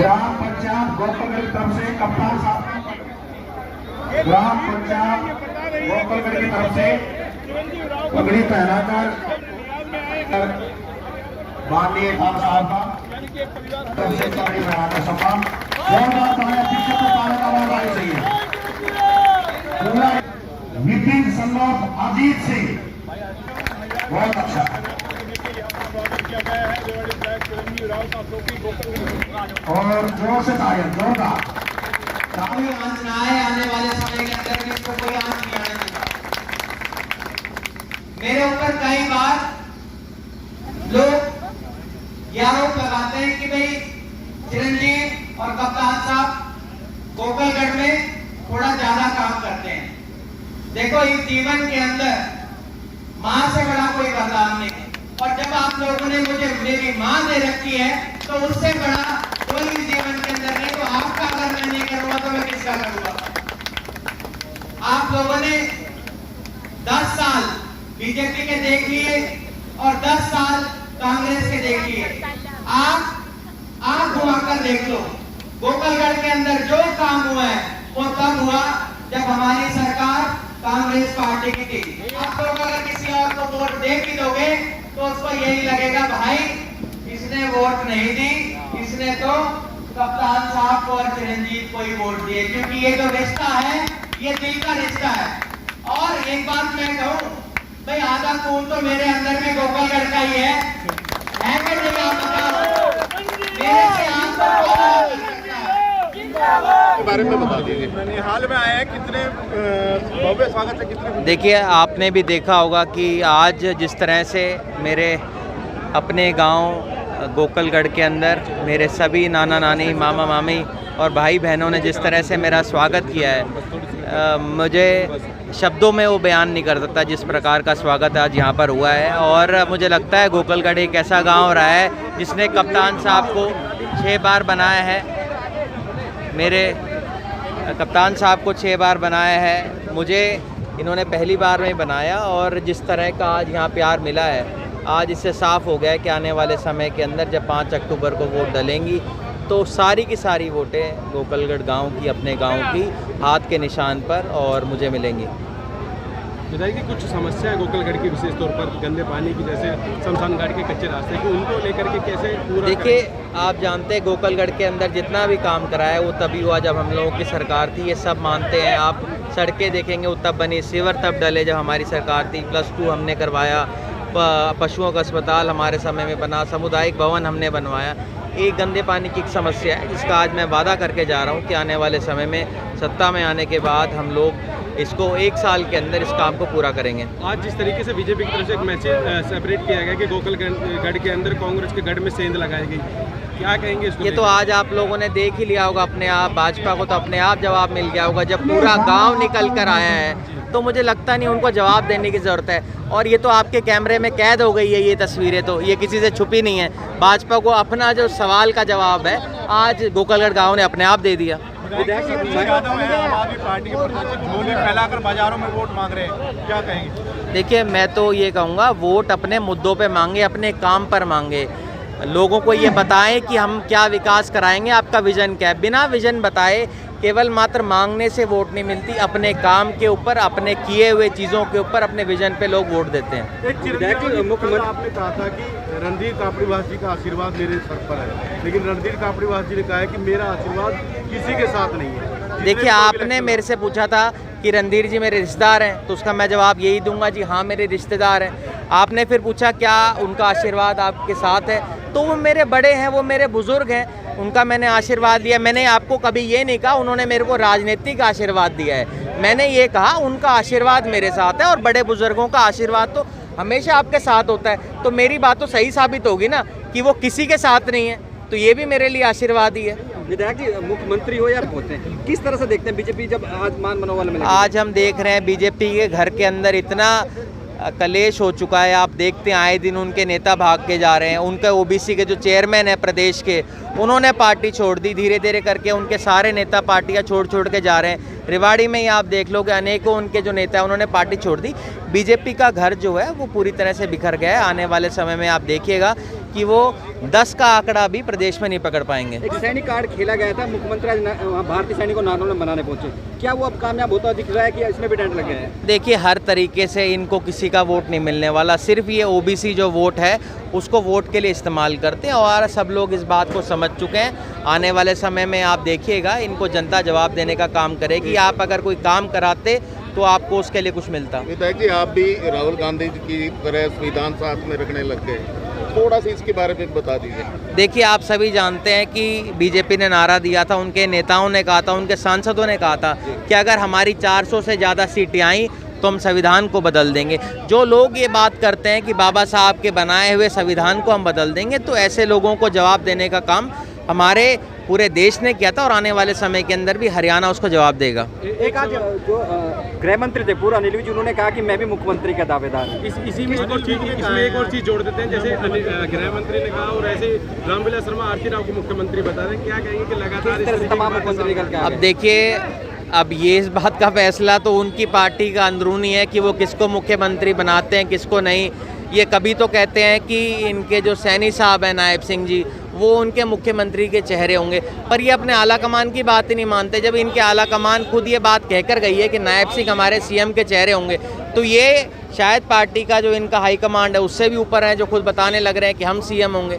ग्राम पंचायत गोपालगढ़ की तरफ से कप्तान साहब, ग्राम पंचायत गोपालगढ़ की तरफ से पगड़ी पहनाकर माननीय खान साहब का तरफ से पगड़ी पहनाकर सम्मान पीछे को पाने का मौका ही चाहिए। पूरा विपिन सन्नौत अजीत सिंह बहुत अच्छा और जोर से तालियां जोरदार कोई आंच ना आए आने वाले समय के अंदर इसको कोई आंच नहीं आने देगा। मेरे ऊपर कई बार लोग ये आरोप लगाते हैं कि भाई चिरंजीव और कप्तान साहब गोपालगढ़ में थोड़ा ज्यादा काम करते हैं। देखो इस जीवन के अंदर मां से बड़ा कोई वरदान नहीं, और जब आप लोगों ने मुझे मेरी मां दे रखी है तो उससे बड़ा कोई भी जीवन के अंदर नहीं। तो आपका अगर मैं नहीं करूंगा तो मैं किसका करूंगा? आप लोगों ने 10 साल बीजेपी के देख लिए और 10 साल कांग्रेस के देख लिए। आप आंख घुमाकर देख लो, गोपालगढ़ के अंदर जो काम हुआ है वो तब हुआ जब हमारी सरकार कांग्रेस पार्टी की थी। आप लोग अगर किसी और को वोट दे भी दोगे तो उसको यही लगेगा भाई इसने वोट नहीं दी, इसने तो कप्तान साहब को और चिरंजीव को ही वोट दिए, क्योंकि ये जो रिश्ता है ये दिल का रिश्ता है। और एक बात मैं कहूं भाई, आधा खून तो मेरे अंदर में गोपालगढ़ का ही है कि नहीं? आप बताओ, मेरे से आपको के बारे में बता दीजिए। हाल में आए हैं, कितने भव्य स्वागत है, कितने? देखिए, आपने भी देखा होगा कि आज जिस तरह से मेरे अपने गांव गोपालगढ़ के अंदर मेरे सभी नाना नानी, मामा मामी और भाई बहनों ने जिस तरह से मेरा स्वागत किया है, मुझे शब्दों में वो बयान नहीं कर सकता जिस प्रकार का स्वागत आज यहाँ पर हुआ है। और मुझे लगता है गोपालगढ़ एक ऐसा गांव रहा है जिसने कप्तान साहब को 6 बार बनाया है, मेरे कप्तान साहब को 6 बार बनाया है, मुझे इन्होंने पहली बार में बनाया। और जिस तरह का आज यहाँ प्यार मिला है, आज इससे साफ़ हो गया है कि आने वाले समय के अंदर जब 5 अक्टूबर को वोट डलेंगी तो सारी की सारी वोटें गोपालगढ़ गांव की, अपने गांव की हाथ के निशान पर और मुझे मिलेंगी। बताइए कि कुछ समस्या है गोपालगढ़ की, विशेष तौर पर गंदे पानी की, जैसे शमशान घाट के कच्चे रास्ते की, उनको लेकर के कैसे पूरा? देखिए, आप जानते हैं गोपालगढ़ के अंदर जितना भी काम करा है वो तभी हुआ जब हम लोगों की सरकार थी, ये सब मानते हैं। आप सड़कें देखेंगे वो तब बनी, सीवर तब डले जब हमारी सरकार थी, +2 हमने करवाया, पशुओं का अस्पताल हमारे समय में बना, सामुदायिक भवन हमने बनवाया। एक गंदे पानी की एक समस्या है जिसका आज मैं वादा करके जा रहा हूँ कि आने वाले समय में सत्ता में आने के बाद हम लोग इसको 1 साल के अंदर इस काम को पूरा करेंगे। आज जिस तरीके से बीजेपी की तरफ से एक मैसेज सेपरेट किया गया कि गोपालगढ़ के अंदर कांग्रेस के गढ़ में सेंध लगाई गई, क्या कहेंगे इसको? ये तो आज आप लोगों ने देख ही लिया होगा अपने आप, भाजपा को तो अपने आप जवाब मिल गया होगा। जब पूरा गांव निकल कर आया है तो मुझे लगता नहीं उनको जवाब देने की ज़रूरत है। और ये तो आपके कैमरे में कैद हो गई है, ये तस्वीरें तो ये किसी से छुपी नहीं है। भाजपा को अपना जो सवाल का जवाब है आज गोपालगढ़ गाँव ने अपने आप दे दिया। फैलाकर बाजारों में वोट मांग रहे हैं, क्या कहेंगे? देखिए, मैं तो ये कहूँगा वोट अपने मुद्दों पे मांगे, अपने काम पर मांगे। लोगों को ये बताएं कि हम क्या विकास कराएंगे, आपका विजन क्या है। बिना विजन बताए केवल मात्र मांगने से वोट नहीं मिलती, अपने काम के ऊपर, अपने किए हुए चीज़ों के ऊपर, अपने विजन पे लोग वोट देते हैं। एक मुख्यमंत्री आपने कहा था कि रणधीर कापड़ीवास जी का आशीर्वाद मेरे सर पर है, लेकिन रणधीर कापड़ीवास जी ने कहा है कि मेरा आशीर्वाद किसी के साथ नहीं है। देखिए, आपने मेरे से पूछा था कि रणधीर जी मेरे रिश्तेदार हैं, तो उसका मैं जवाब यही दूंगा, जी हाँ मेरे रिश्तेदार हैं। आपने फिर पूछा क्या उनका आशीर्वाद आपके साथ है, तो वो मेरे बड़े हैं, वो मेरे बुजुर्ग हैं, उनका मैंने आशीर्वाद लिया। मैंने आपको कभी ये नहीं कहा उन्होंने मेरे को राजनीतिक आशीर्वाद दिया है, मैंने ये कहा उनका आशीर्वाद मेरे साथ है। और बड़े बुजुर्गों का आशीर्वाद तो हमेशा आपके साथ होता है। तो मेरी बात तो सही साबित होगी ना कि वो किसी के साथ नहीं है, तो ये भी मेरे लिए आशीर्वाद ही है। विधायक जी, मुख्यमंत्री हो या होते हैं, किस तरह से देखते हैं बीजेपी जब आज मान मनोबल में? आज हम देख रहे हैं बीजेपी के घर के अंदर इतना कलेश हो चुका है। आप देखते हैं आए दिन उनके नेता भाग के जा रहे हैं। उनके ओबीसी के जो चेयरमैन है प्रदेश के, उन्होंने पार्टी छोड़ दी। धीरे धीरे करके उनके सारे नेता पार्टियां छोड़ के जा रहे हैं। रेवाड़ी में ही आप देख लो कि अनेकों उनके जो नेता हैं उन्होंने पार्टी छोड़ दी। बीजेपी का घर जो है वो पूरी तरह से बिखर गया है। आने वाले समय में आप देखिएगा कि वो 10 का आंकड़ा भी प्रदेश में नहीं पकड़ पाएंगे। एक सैनिक कार्ड खेला गया था, मुख्यमंत्री आज वहाँ भारतीय सैनिक को नारनौल में बनाने पहुंचे, क्या वो अब कामयाब होता दिख रहा है कि इसमें भी टेंट लग गया है? देखिए, हर तरीके से इनको किसी का वोट नहीं मिलने वाला, सिर्फ ये ओबीसी जो वोट है उसको वोट के लिए इस्तेमाल करते हैं और सब लोग इस बात को समझ चुके हैं। आने वाले समय में आप देखिएगा, इनको जनता जवाब देने का काम करेगी। आप अगर कोई काम कराते तो आपको उसके लिए कुछ मिलता। विधायक जी, आप भी राहुल गांधी जी की तरह संविधान साथ में रखने लग गए, थोड़ा सा इसके बारे में बता दीजिए। देखिए, आप सभी जानते हैं कि बीजेपी ने नारा दिया था, उनके नेताओं ने कहा था, उनके सांसदों ने कहा था कि अगर हमारी 400 से ज़्यादा सीटें आई तो हम संविधान को बदल देंगे। जो लोग ये बात करते हैं कि बाबा साहब के बनाए हुए संविधान को हम बदल देंगे, तो ऐसे लोगों को जवाब देने का काम हमारे पूरे देश ने किया था और आने वाले समय के अंदर भी हरियाणा उसको जवाब देगा। एक आज जो गृह मंत्री थे पूरा अनिल विज, उन्होंने कहा कि मैं भी मुख्यमंत्री का दावेदार हूं। इसी में इसमें एक और चीज़ जोड़ देते हैं, जैसे गृह मंत्री ने कहा और ऐसे रामविलास शर्मा आरती राव को मुख्यमंत्री बता रहे हैं, क्या कहेंगे कि लगातार तमाम मुख्यमंत्री निकल के आ गए। अब देखिए, अब ये इस बात का फैसला तो उनकी पार्टी का अंदरूनी है कि वो किसको मुख्यमंत्री बनाते हैं, किसको नहीं। ये कभी तो कहते हैं कि इनके जो सैनी साहब हैं नायब सिंह जी, वो उनके मुख्यमंत्री के चेहरे होंगे, पर ये अपने आला कमान की बात ही नहीं मानते। जब इनके आला कमान खुद ये बात कहकर गई है कि नायब सिंह हमारे सीएम के चेहरे होंगे, तो ये शायद पार्टी का जो इनका हाई कमांड है उससे भी ऊपर है, जो खुद बताने लग रहे हैं कि हम सीएम होंगे।